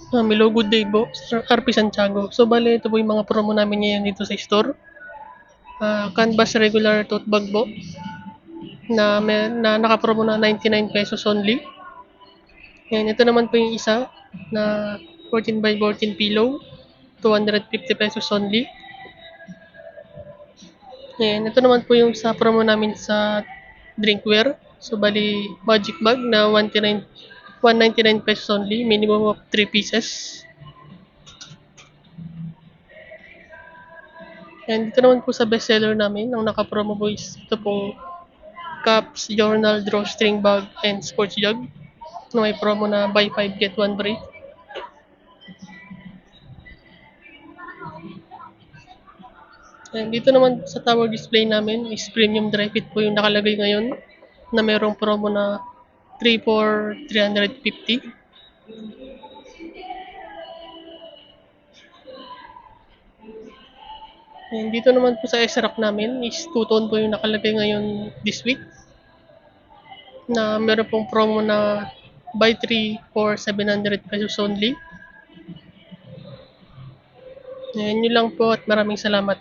Hello, good day po, Sir RP Santiago. So, bale, ito po yung mga promo namin ngayon dito sa store. Canvas regular tote bag po na naka-promo na 99 pesos only. Yan, ito naman po yung isa na 14 by 14 pillow, 250 pesos only. Yan, ito naman po yung sa promo namin sa drinkware. So, bali, magic bag na 199 pesos only, minimum of 3 pieces. And dito naman po sa bestseller namin, ang naka-promo po is ito pong cups, journal, drawstring bag, and sports jug na may promo na buy 5 get 1 free. And dito naman sa tower display namin is premium dry fit po yung nakalagay ngayon na mayroong promo na 3 for 350. And dito naman po sa S-Rack namin is 2-tone po yung nakalagay ngayon this week na meron pong promo na buy 3 for 700 pesos only. Yan, yun lang po at maraming salamat.